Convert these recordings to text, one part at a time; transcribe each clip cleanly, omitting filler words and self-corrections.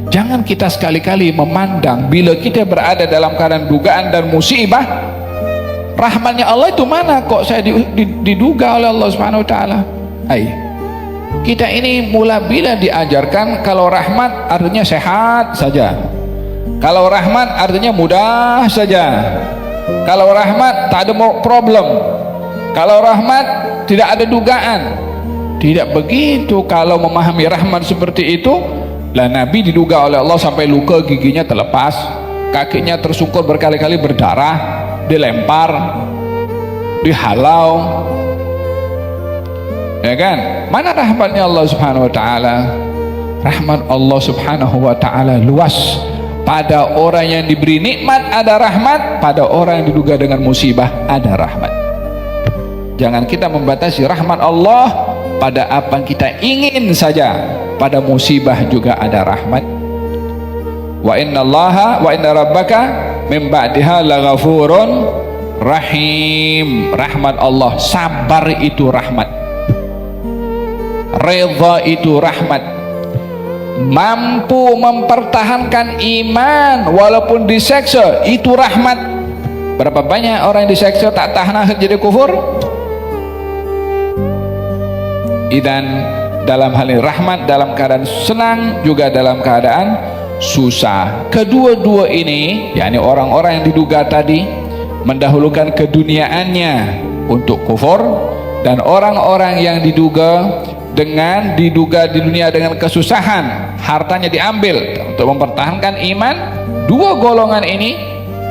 Jangan kita sekali-kali memandang bila kita berada dalam keadaan dugaan dan musibah, rahmatnya Allah itu mana kok saya diduga oleh Allah Subhanahu wa taala. Kita ini mula bila diajarkan kalau rahmat artinya sehat saja, kalau rahmat artinya mudah saja, kalau rahmat tak ada problem, kalau rahmat tidak ada dugaan. Tidak begitu. Kalau memahami rahmat seperti itu, lah Nabi diduga oleh Allah sampai luka giginya terlepas, kakinya tersungkur berkali-kali berdarah, dilempar, dihalau, ya kan? Mana rahmatnya Allah Subhanahu wa taala? Rahmat Allah Subhanahu wa taala luas. Pada orang yang diberi nikmat ada rahmat, pada orang yang diduga dengan musibah ada rahmat. Jangan kita membatasi rahmat Allah pada apa yang kita ingin saja. Pada musibah juga ada rahmat. Wa inna rabbaka min ba'diha laghafurun rahim. Rahmat Allah, sabar itu rahmat, redha itu rahmat, mampu mempertahankan iman walaupun diseksa itu rahmat. Berapa banyak orang yang diseksa tak tahan akhir jadi kufur. Dan dalam hal ini rahmat dalam keadaan senang juga dalam keadaan susah. Kedua-dua ini, yakni orang-orang yang diduga tadi mendahulukan keduniaannya untuk kufur, dan orang-orang yang diduga di dunia dengan kesusahan, hartanya diambil untuk mempertahankan iman. Dua golongan ini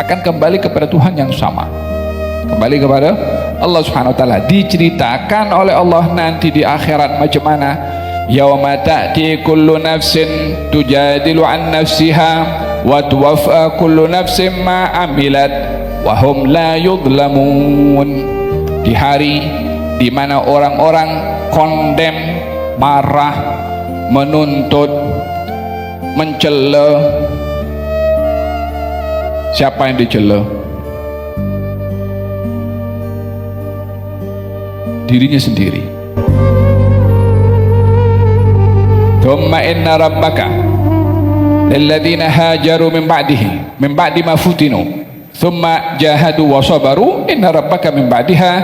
akan kembali kepada Tuhan yang sama, kembali kepada Allah Subhanahu wa taala. Diceritakan oleh Allah nanti di akhirat macam mana. Yauma ta'ti kullu nafsin tujadilu an nafsiha wa tuwaffa kullu nafsin ma amilat wa hum la yudlamun. Di hari di mana orang-orang kondem, marah, menuntut, mencela. Siapa yang dicela? Dirinya sendiri. Thumma inna rabbaka lilladzina hajaru min ba'di ma futinu thumma jahadu wa sabaru inna rabbaka min ba'diha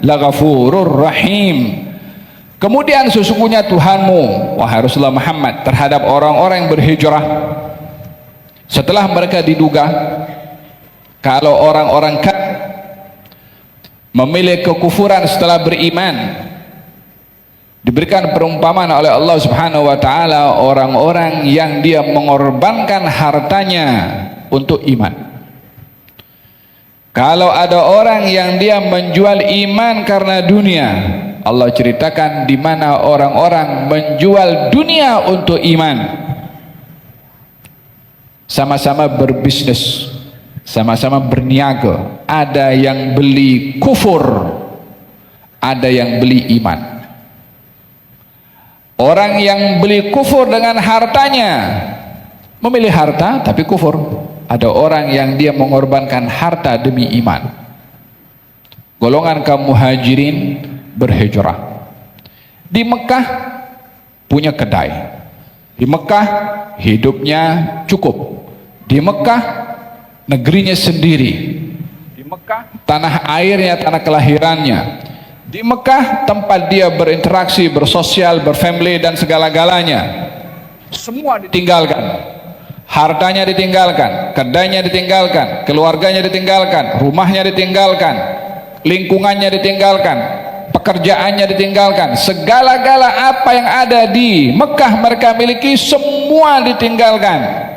laghafurur rahim. Kemudian sesungguhnya Tuhanmu, wahai Rasulullah Muhammad, terhadap orang-orang yang berhijrah setelah mereka diduga kalau orang-orang memilih kekufuran setelah beriman, diberikan perumpamaan oleh Allah Subhanahu wa taala orang-orang yang dia mengorbankan hartanya untuk iman. Kalau ada orang yang dia menjual iman karena dunia, Allah ceritakan di mana orang-orang menjual dunia untuk iman. Sama-sama berbisnis, sama-sama berniaga. Ada yang beli kufur, ada yang beli iman. Orang yang beli kufur dengan hartanya, memilih harta tapi kufur. Ada orang yang dia mengorbankan harta demi iman. Golongan kaum muhajirin berhijrah. Di Mekah punya kedai, di Mekah hidupnya cukup, di Mekah negerinya sendiri, di Mekah tanah airnya, tanah kelahirannya, di Mekah tempat dia berinteraksi, bersosial, berfamily dan segala-galanya. Semua ditinggalkan. Hartanya ditinggalkan, kedainya ditinggalkan, keluarganya ditinggalkan, rumahnya ditinggalkan, lingkungannya ditinggalkan, pekerjaannya ditinggalkan, segala-gala apa yang ada di Mekah mereka miliki semua ditinggalkan,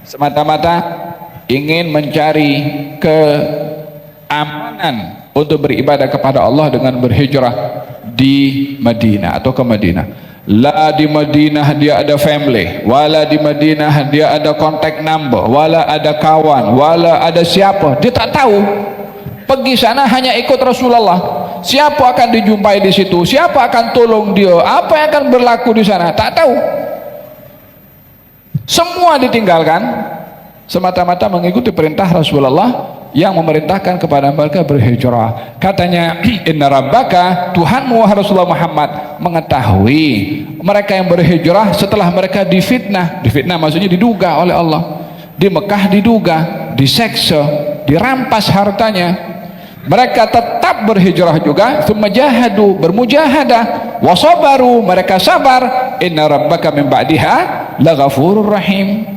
semata-mata ingin mencari keamanan untuk beribadah kepada Allah dengan berhijrah di Madinah atau ke Madinah. La di Madinah dia ada family, wala di Madinah dia ada contact number, wala ada kawan, wala ada siapa, dia tak tahu. Pergi sana hanya ikut Rasulullah. Siapa akan dijumpai di situ, siapa akan tolong dia, apa yang akan berlaku di sana, tak tahu. Semua ditinggalkan semata-mata mengikuti perintah Rasulullah yang memerintahkan kepada mereka berhijrah. Katanya, inna rabbaka, Tuhanmu wahai Rasulullah Muhammad, mengetahui mereka yang berhijrah setelah mereka difitnah. Difitnah maksudnya diduga oleh Allah. Di Mekah diduga, diseksa, dirampas hartanya. Mereka tetap berhijrah juga, thumma jahadu, bermujahadah, wasabaru, mereka sabar. Inna rabbaka min ba'diha laghafurur rahim.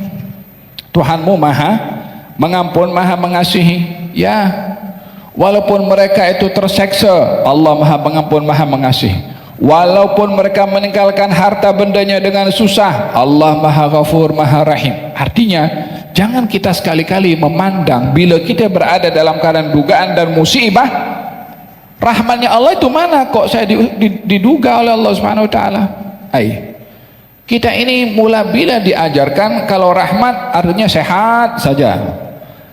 Tuhanmu maha mengampun, maha mengasihi. Ya, walaupun mereka itu terseksa, Allah maha mengampun, maha mengasihi. Walaupun mereka meninggalkan harta bendanya dengan susah, Allah maha ghafur, maha rahim. Artinya, jangan kita sekali-kali memandang bila kita berada dalam keadaan dugaan dan musibah, rahmatnya Allah itu mana kok saya diduga oleh Allah Subhanahu wa taala. Kita ini mula bila diajarkan kalau rahmat artinya sehat saja.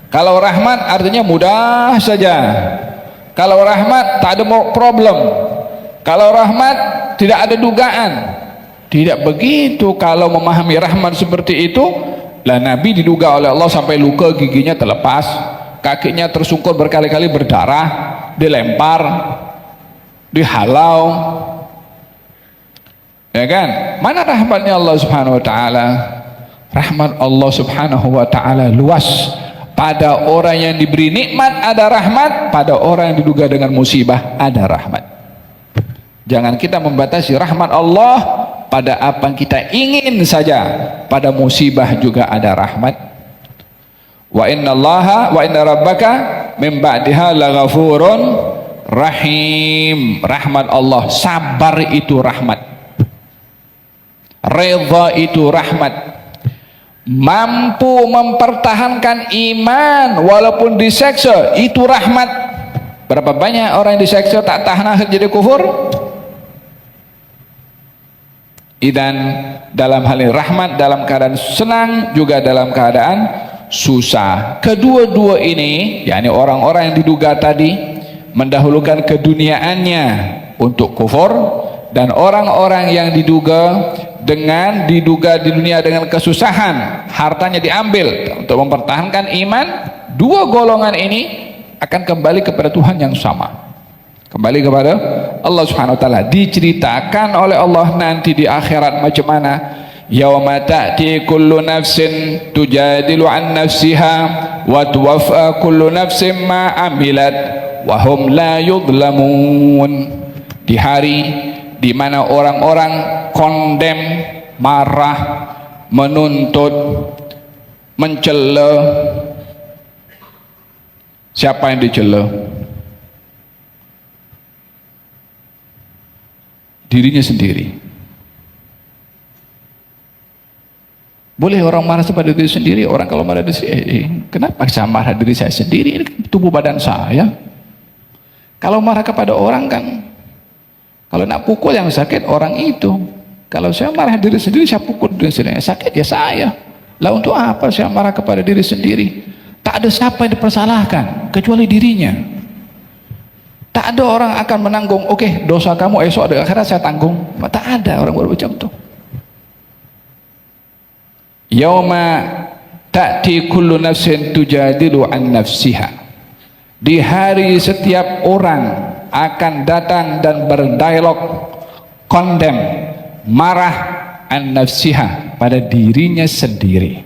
Kalau rahmat artinya mudah saja. Kalau rahmat tak ada problem. Kalau rahmat tidak ada dugaan. Tidak begitu. Kalau memahami rahmat seperti itu, lah Nabi diduga oleh Allah sampai luka giginya terlepas, kakinya tersungkur berkali-kali berdarah, dilempar, dihalau, ya kan? Mana rahmatnya Allah Subhanahu wa taala? Rahmat Allah Subhanahu wa taala luas. Pada orang yang diberi nikmat ada rahmat, pada orang yang diduga dengan musibah ada rahmat. Jangan kita membatasi rahmat Allah pada apa yang kita ingin saja. Pada musibah juga ada rahmat. Wa inna rabbaka min ba'diha laghafurun rahim. Rahmat Allah, sabar itu rahmat, redha itu rahmat, mampu mempertahankan iman walaupun diseksa itu rahmat. Berapa banyak orang yang diseksa tak tahan akhir jadi kufur? Idan dalam hal ini rahmat dalam keadaan senang juga dalam keadaan susah. Kedua-dua ini, yakni orang-orang yang diduga tadi mendahulukan keduniaannya untuk kufur, dan orang-orang yang diduga di dunia dengan kesusahan, hartanya diambil untuk mempertahankan iman. Dua golongan ini akan kembali kepada Tuhan yang sama, kembali kepada Allah Subhanahu wa taala. Diceritakan oleh Allah nanti di akhirat macam mana. Yauma ta'ti kullu nafsin tujadilu an nafsiha wa tuwaffa kullu nafsin ma amilat wa hum la yudlamun. Di hari di mana orang-orang kondem, marah, menuntut, mencela. Siapa yang dicela? Dirinya sendiri. Boleh orang marah kepada diri sendiri. Orang kalau marah diri sendiri, kenapa saya marah diri saya sendiri? Ini kan tubuh badan saya. Kalau marah kepada orang kan, kalau nak pukul yang sakit orang itu. Kalau saya marah diri sendiri, saya pukul diri sendiri, sakit ya saya. Lah untuk apa saya marah kepada diri sendiri? Tak ada siapa yang dipersalahkan kecuali dirinya. Tak ada orang akan menanggung, oke, dosa kamu esok ada akhirat saya tanggung. Tak ada orang berbicara itu. Yauma ta'ti kullu nafsin tujadilu an nafsiha. Di hari setiap orang akan datang dan berdialog, kondem, marah an nafsiha, pada dirinya sendiri.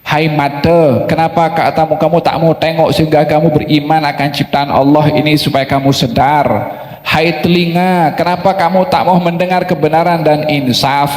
Hai mata, kenapa kamu tak mau tengok sehingga kamu beriman akan ciptaan Allah ini supaya kamu sedar? Hai telinga, kenapa kamu tak mau mendengar kebenaran dan insaf?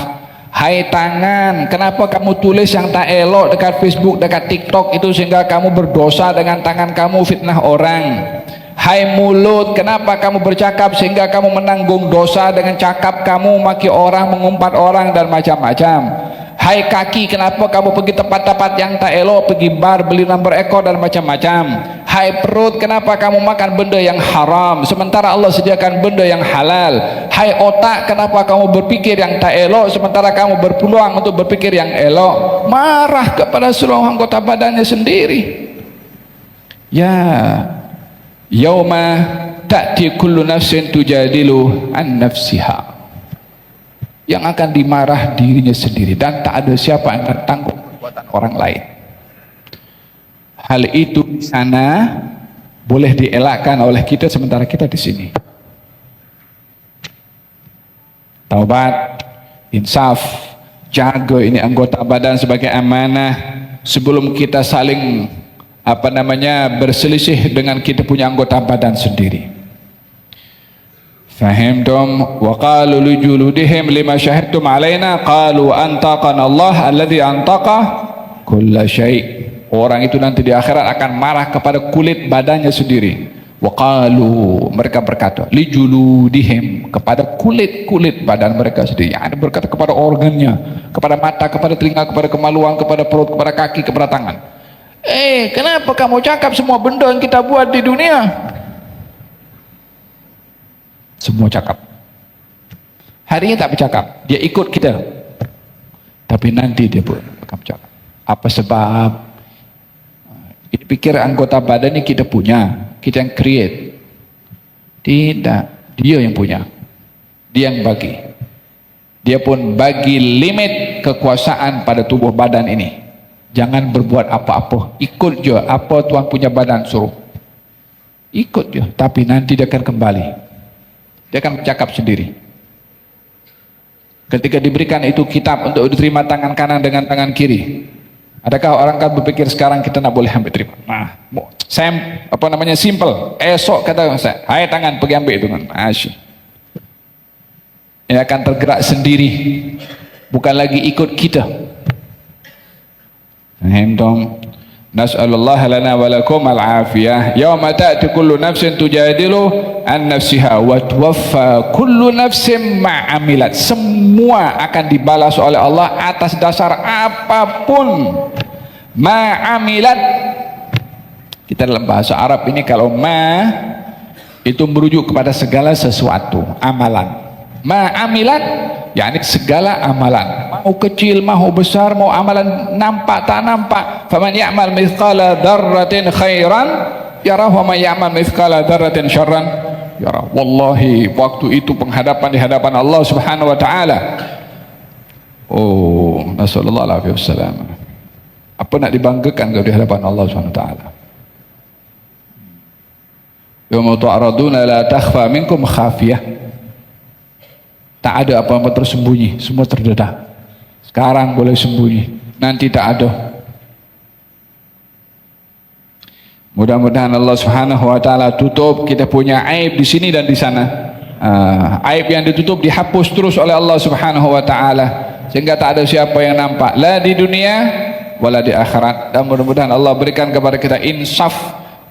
Hai tangan, kenapa kamu tulis yang tak elok dekat Facebook, dekat TikTok itu sehingga kamu berdosa dengan tangan kamu fitnah orang? Hai mulut, kenapa kamu bercakap sehingga kamu menanggung dosa dengan cakap kamu, maki orang, mengumpat orang dan macam-macam? Hai kaki, kenapa kamu pergi tempat-tempat yang tak elok, pergi bar, beli nomor ekor dan macam-macam? Hai perut, kenapa kamu makan benda yang haram sementara Allah sediakan benda yang halal? Hai otak, kenapa kamu berpikir yang tak elok sementara kamu berpeluang untuk berpikir yang elok? Marah kepada seluruh anggota badannya sendiri. Ya, yauma ta'ti kullu nafsin tujadilu an nafsiha. Yang akan dimarah dirinya sendiri, dan tak ada siapa yang akan tanggung perbuatan orang lain. hal itu di sana boleh dielakkan oleh kita sementara kita di sini. Taubat, insaf, jaga ini anggota badan sebagai amanah sebelum kita saling berselisih dengan kita punya anggota badan sendiri. Fahimtum? Wa qalu li juludihim lima syahidtum alaina qalu antaqana Allah alladhi antaqa kulla syai'. Orang itu nanti di akhirat akan marah kepada kulit badannya sendiri. Wa qalu, mereka berkata li juludihim, kepada kulit badan mereka sendiri. Ada berkata kepada organnya, kepada mata, kepada telinga, kepada kemaluan, kepada perut, kepada kaki, kepada tangan. Kenapa kamu cakap semua benda yang kita buat di dunia? Semua cakap. Hari ini tak bercakap, dia ikut kita. Tapi nanti dia pun akan bercakap. Apa sebab? Ini pikir anggota badan ini kita punya, kita yang create. Tidak, dia yang punya. Dia yang bagi. Dia pun bagi limit kekuasaan pada tubuh badan ini. Jangan berbuat apa-apa, ikut je apa Tuhan punya badan suruh. Ikut je, tapi nanti dia akan kembali. Dia akan bercakap sendiri. Ketika diberikan itu kitab untuk diterima tangan kanan dengan tangan kiri, adakah orang kan berpikir sekarang kita nak boleh ambil terima? Nah, simple. Esok kata saya, hai tangan pergi ambil itu kan. Asyik. Ini akan tergerak sendiri, bukan lagi ikut kita. Faham dong? Nas'alullah lana wa lakum al-afiyah. Yawma ta'ti kullu nafsin tujadilu an nafsiha wa tuwaffa kullu nafsin ma'amilat. Semua akan dibalas oleh Allah atas dasar apapun ma'amilat. Kita dalam bahasa Arab ini kalau itu merujuk kepada segala sesuatu, amalan. Ma'amilat yakni segala amalan, mau kecil mau besar, mau amalan nampak tak nampak. Faman ya'mal mithqala dzarratin khairan yarah wa man ya'mal mithqala dzarratin syarran yarah. Wallahi waktu itu penghadapan di hadapan Allah Subhanahu wa taala. Nasallallahu alaihi wasallam. Apa nak dibanggakan kalau di hadapan Allah Subhanahu wa taala? Yauma tu'raduna la takhfa minkum khafiyah. Tak ada apa-apa tersembunyi, semua terdedah. Sekarang boleh sembunyi, nanti tak ada. Mudah-mudahan Allah Subhanahu wa taala tutup kita punya aib di sini dan di sana. Aib yang ditutup dihapus terus oleh Allah Subhanahu wa taala sehingga tak ada siapa yang nampak la di dunia wala di akhirat. Dan mudah-mudahan Allah berikan kepada kita insaf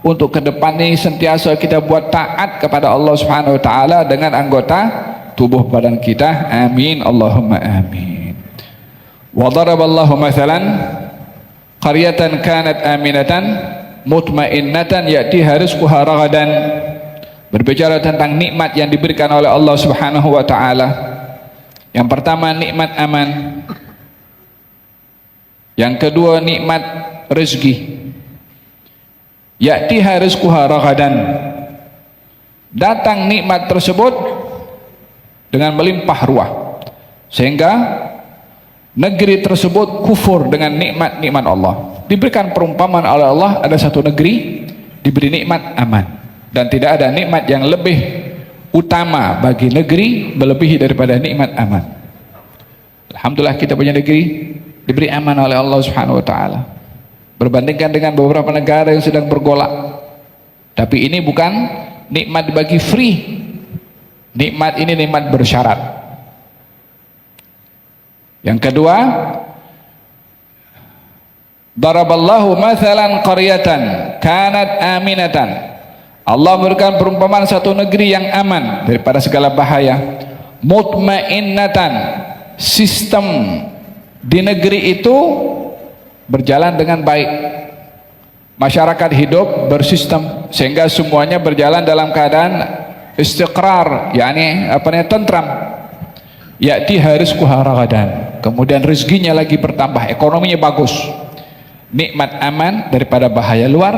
untuk ke depan ini sentiasa kita buat taat kepada Allah Subhanahu wa taala dengan anggota tubuh badan kita. Amin Allahumma amin. Wa daraballahu mathalan qaryatan kanat aminatan mutmainnatan ya'tiha rizquha ragadan. Berbicara tentang nikmat yang diberikan oleh Allah Subhanahu wa taala. Yang pertama nikmat aman. Yang kedua nikmat rezeki. Ya'tiha rizquha ragadan. Datang nikmat tersebut dengan melimpah ruah sehingga negeri tersebut kufur dengan nikmat-nikmat Allah. Diberikan perumpamaan oleh Allah, ada satu negeri diberi nikmat aman dan tidak ada nikmat yang lebih utama bagi negeri melebihi daripada nikmat aman. Alhamdulillah kita punya negeri diberi aman oleh Allah Subhanahu wa taala. Berbandingkan dengan beberapa negara yang sedang bergolak. Tapi ini bukan nikmat dibagi free. Nikmat ini nikmat bersyarat. Yang kedua, daraballahu mathalan qaryatan kanat aminatan. Allah memberikan perumpamaan satu negeri yang aman daripada segala bahaya. Mutmainnatan, sistem di negeri itu berjalan dengan baik. Masyarakat hidup bersistem sehingga semuanya berjalan dalam keadaan istiqrar, yakni tentram. Ya'ti rizquha ragadan. Kemudian rezekinya lagi bertambah, ekonominya bagus. Nikmat aman daripada bahaya luar.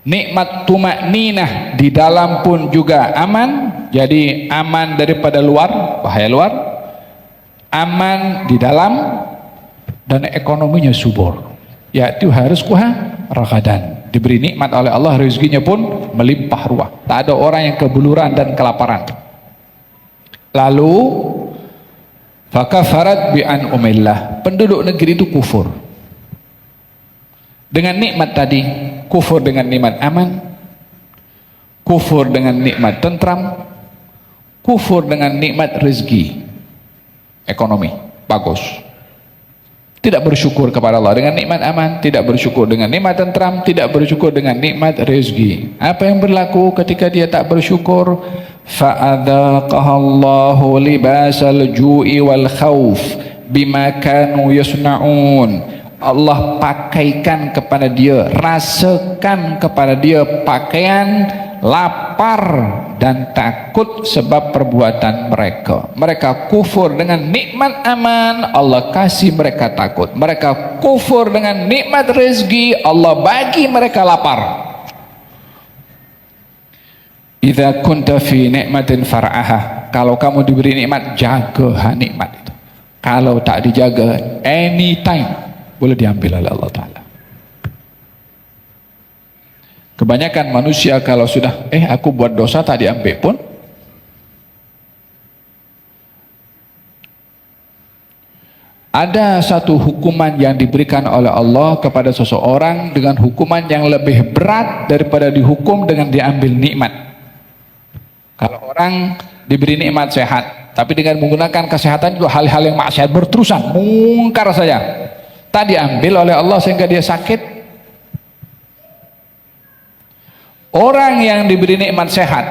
Nikmat tumakninah, di dalam pun juga aman. Jadi aman daripada luar, bahaya luar. Aman di dalam dan ekonominya subur. Ya'ti rizquha ragadan. Diberi nikmat oleh Allah, rezekinya pun melimpah ruah. Tak ada orang yang kebuluran dan kelaparan. Lalu fakafarat bi an'umillah. Penduduk negeri itu kufur dengan nikmat tadi, kufur dengan nikmat aman, kufur dengan nikmat tentram, kufur dengan nikmat rezeki, ekonomi bagus. Tidak bersyukur kepada Allah dengan nikmat aman, tidak bersyukur dengan nikmat tentram, tidak bersyukur dengan nikmat rezeki. Apa yang berlaku ketika dia tak bersyukur? Fa'adzaqahallahu libasal ju'i wal khauf bima kanu yasna'un. Allah pakaikan kepada dia, rasakan kepada dia pakaian lapar dan takut sebab perbuatan mereka. Mereka kufur dengan nikmat aman, Allah kasih mereka takut. Mereka kufur dengan nikmat rezeki, Allah bagi mereka lapar. Idza kunta fi nikmatin far'aha. Kalau kamu diberi nikmat, jaga nikmat itu. Kalau tak dijaga, anytime boleh diambil oleh Allah Ta'ala. Kebanyakan manusia kalau sudah aku buat dosa tak diambil pun, ada satu hukuman yang diberikan oleh Allah kepada seseorang dengan hukuman yang lebih berat daripada dihukum dengan diambil nikmat. Kalau orang diberi nikmat sehat, tapi dengan menggunakan kesehatan itu hal-hal yang maksiat berterusan, mungkar saja, tak diambil oleh Allah sehingga dia sakit. Orang yang diberi nikmat sehat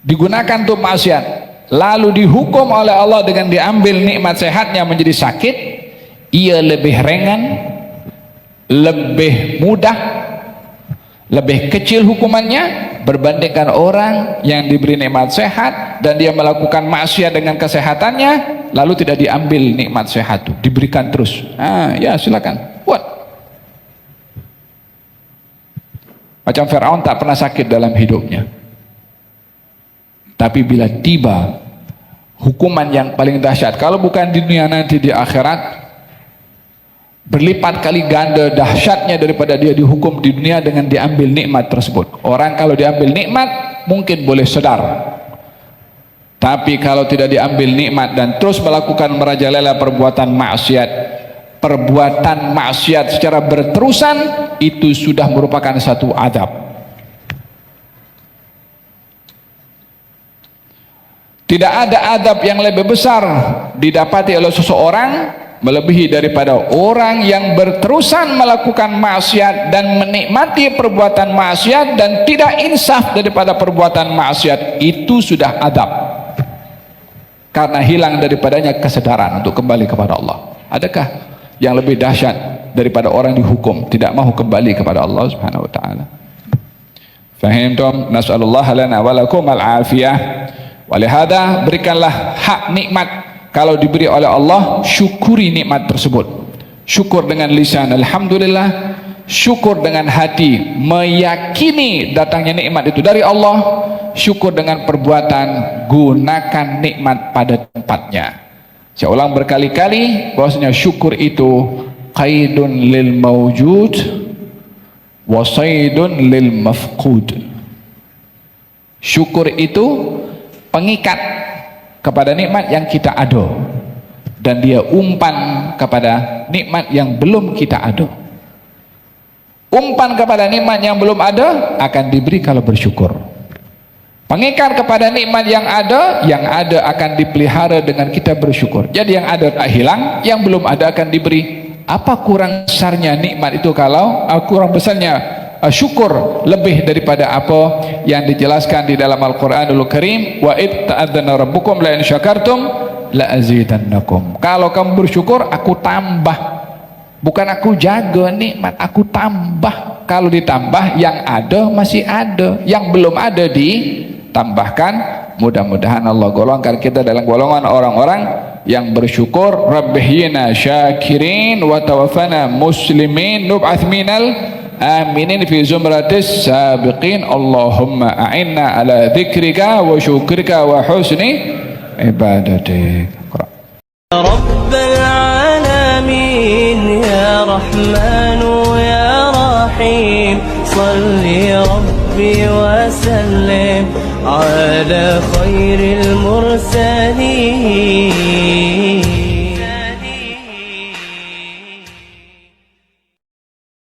digunakan untuk maksiat, lalu dihukum oleh Allah dengan diambil nikmat sehatnya menjadi sakit, ia lebih ringan, lebih mudah, lebih kecil hukumannya berbandingkan orang yang diberi nikmat sehat dan dia melakukan maksiat dengan kesehatannya, lalu tidak diambil nikmat sehat itu, diberikan terus. Ya silakan buat. Macam Firaun tak pernah sakit dalam hidupnya, tapi bila tiba hukuman yang paling dahsyat, kalau bukan di dunia, nanti di akhirat, berlipat kali ganda dahsyatnya daripada dia dihukum di dunia dengan diambil nikmat tersebut. Orang kalau diambil nikmat mungkin boleh sedar, tapi kalau tidak diambil nikmat dan terus melakukan merajalela perbuatan maksiat secara berterusan, itu sudah merupakan satu adab. Tidak ada adab yang lebih besar didapati oleh seseorang melebihi daripada orang yang berterusan melakukan maksiat dan menikmati perbuatan maksiat dan tidak insaf daripada perbuatan maksiat. Itu sudah adab, karena hilang daripadanya kesadaran untuk kembali kepada Allah. Adakah yang lebih dahsyat daripada orang dihukum tidak mahu kembali kepada Allah Subhanahu wa taala? Fahimtum? Nas'alullah lana wa lakum al-afiyah. Walihada, berikanlah hak nikmat kalau diberi oleh Allah, syukuri nikmat tersebut. Syukur dengan lisan alhamdulillah, syukur dengan hati meyakini datangnya nikmat itu dari Allah, syukur dengan perbuatan gunakan nikmat pada tempatnya. Saya ulang berkali-kali bahwasanya syukur itu qaidun lil mawjud wa saydun lil mafqud. Syukur itu pengikat kepada nikmat yang kita ada, dan dia umpan kepada nikmat yang belum kita ada. Umpan kepada nikmat yang belum ada akan diberi kalau bersyukur. Pengikat kepada nikmat yang ada akan dipelihara dengan kita bersyukur. Jadi yang ada tak hilang, yang belum ada akan diberi. Apa kurang besarnya nikmat itu kalau kurang besarnya syukur lebih daripada apa yang dijelaskan di dalam Al-Quranul Karim, wa id ta'adzana rabbukum la in syakartum la azidannakum. Kalau kamu bersyukur, aku tambah. Bukan aku jaga nikmat, aku tambah. Kalau ditambah, yang ada masih ada, yang belum ada ditambahkan. Mudah-mudahan Allah golongkan kita dalam golongan orang-orang yang bersyukur. Rabbihina syakirin wa tawaffana muslimin nub'ath minal aminin fi zumratis sabiqin. Allahumma a'inna ala dzikrika wa syukrika wa husni ibadatik. Ya Rabbal alamin, ya Rahmanu ya Rahim. رحيم صل ربي وسلم على خير المرسلين